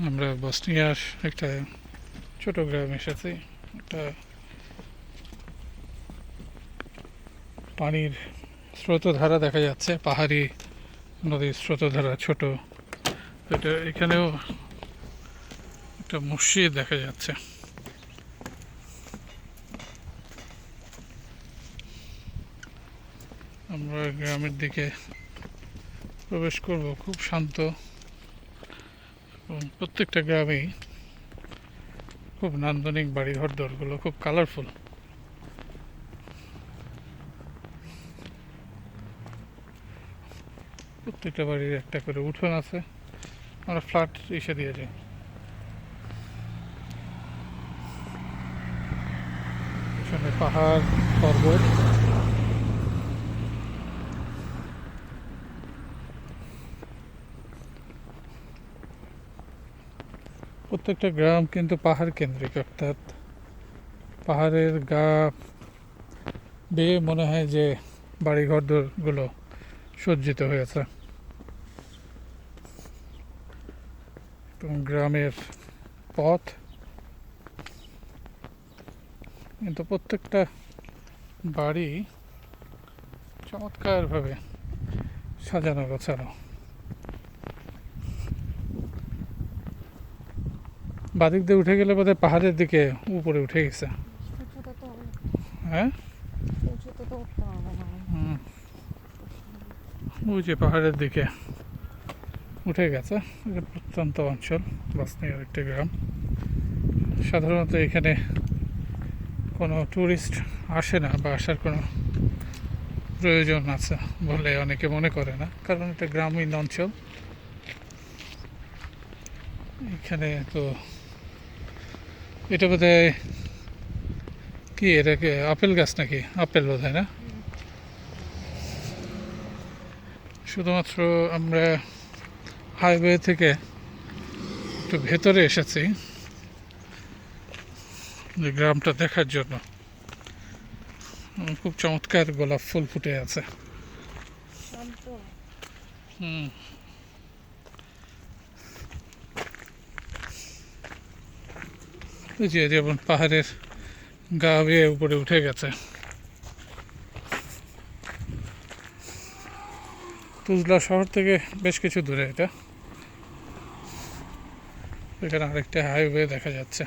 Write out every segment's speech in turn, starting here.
আমরা বসনিয়ার একটা ছোট গ্রামে এসেছি। একটা পানির স্রোতধারা দেখা যাচ্ছে, পাহাড়ি নদীর স্রোতধারা ছোট। এটা এখানেও একটা মসজিদ দেখা যাচ্ছে। আমরা গ্রামের দিকে প্রবেশ করব। খুব শান্ত এবং প্রত্যেকটা গ্রামেই খুব নান্দনিক বাড়িঘর দরগুলো খুব কালারফুল। প্রত্যেকটা বাড়ির একটা করে উঠোন আছে। আমরা ফ্ল্যাট এসে দিয়ে যাই। পিছনে পাহাড় পর্বত। প্রত্যেকটা গ্রাম কিন্তু পাহাড় কেন্দ্রিক, অর্থাৎ পাহাড়ের গা বেয়ে মনে হয় যে বাড়িঘর গুলো সজ্জিত হয়েছে। এবং গ্রামের পথ কিন্তু প্রত্যেকটা বাড়ি চমৎকারভাবে সাজানো গোছানো। বাদিক দিয়ে উঠে গেলে বোধহয় পাহাড়ের দিকে উপরে উঠে গেছে। হ্যাঁ, ওই যে পাহাড়ের দিকে উঠে গেছে। এটা প্রত্যন্ত অঞ্চল, বসনিয়ার একটি গ্রাম। সাধারণত এখানে কোনো ট্যুরিস্ট আসে না, বা আসার কোনো প্রয়োজন আছে বলে অনেকে মনে করে না, কারণ এটা গ্রামীণ অঞ্চল। এখানে তো এটা বোধহয় কি, এটাকে আপেল গাছ নাকি? আপেল বোধহয় না। শুধুমাত্র আমরা হাইওয়ে থেকে একটু ভেতরে এসেছি যে গ্রামটা দেখার জন্য। খুব চমৎকার গোলাপ ফুল ফুটে আছে। ওই যে যেমন পাহাড়ের গা বেয়ে উপরে উঠে গেছে। তুজলা শহর থেকে বেশ কিছু দূরে এটা। এখানে আরেকটা হাইওয়ে দেখা যাচ্ছে।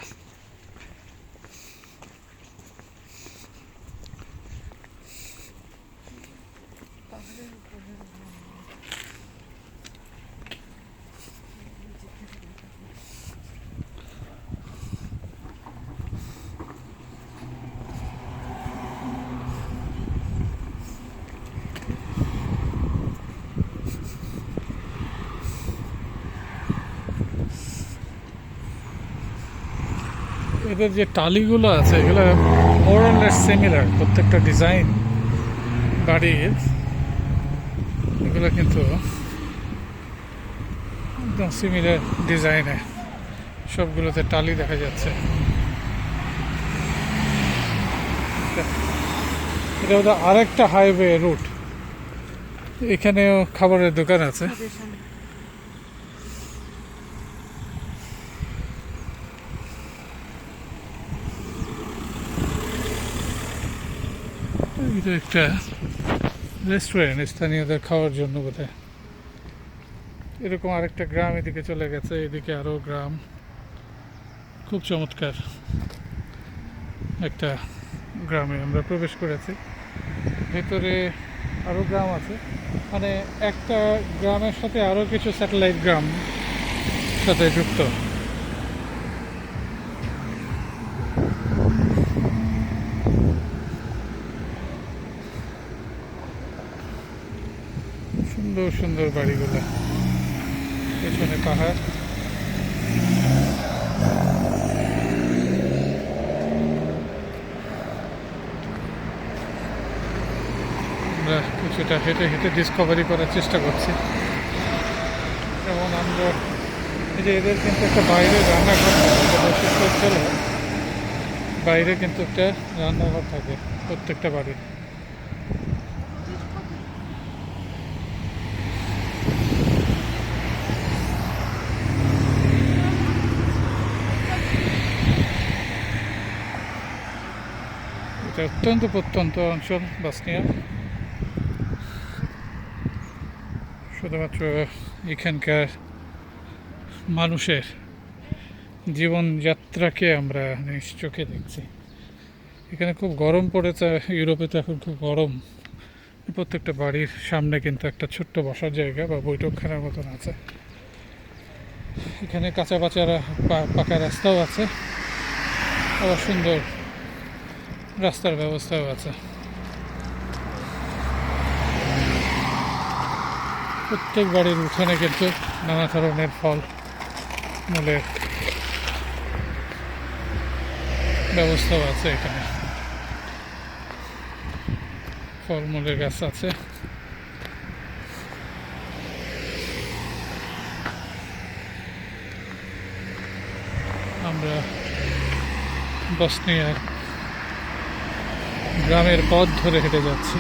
এদের যে টালিগুলো আছে এগুলো মোরলেস সিমিলার, প্রত্যেকটা ডিজাইন বাড়ির এগুলো কিন্তু একদম সিমিলার ডিজাইনে। সবগুলোতে টালি দেখা যাচ্ছে। এটা ওদের আরেকটা হাইওয়ে রুট। এখানেও খাবারের দোকান আছে। এটা একটা রেস্টুরেন্ট, স্থানীয়দের খাওয়ার জন্য বোধহয়। এরকম আরেকটা গ্রাম এদিকে চলে গেছে, এদিকে আরও গ্রাম। খুব চমৎকার একটা গ্রামে আমরা প্রবেশ করেছি। ভেতরে আরও গ্রাম আছে, মানে একটা গ্রামের সাথে আরও কিছু স্যাটেলাইট গ্রাম সাথে যুক্ত। সুন্দর সুন্দর বাড়িগুলো, পেছনে পাহাড়। আমরা কিছুটা হেঁটে হেঁটে ডিসকভারি করার চেষ্টা করছি। যেমন আমরা এই যে এদের কিন্তু একটা বাইরে রান্নাঘর থাকে, বৈশিষ্ট্য হচ্ছিল বাইরে কিন্তু একটা রান্নাঘর থাকে প্রত্যেকটা বাড়ির। এটা অত্যন্ত প্রত্যন্ত অঞ্চল বসনিয়া। শুধুমাত্র এখানকার মানুষের জীবনযাত্রাকে আমরা নিজ চোখে দেখছি। এখানে খুব গরম পড়েছে, ইউরোপে তো এখন খুব গরম। প্রত্যেকটা বাড়ির সামনে কিন্তু একটা ছোট্ট বসার জায়গা বা বৈঠকখানার মতন আছে। এখানে কাঁচা পাকা রাস্তাও আছে, আবার সুন্দর রাস্তার ব্যবস্থাও আছে। প্রত্যেক বাড়ির উঠানে কিন্তু নানা ধরনের ফল মূলের ব্যবস্থাও আছে। এখানে ফলমূলের গাছ আছে। আমরা বসনিয়ার গ্রামের পথ ধরে হেঁটে যাচ্ছি।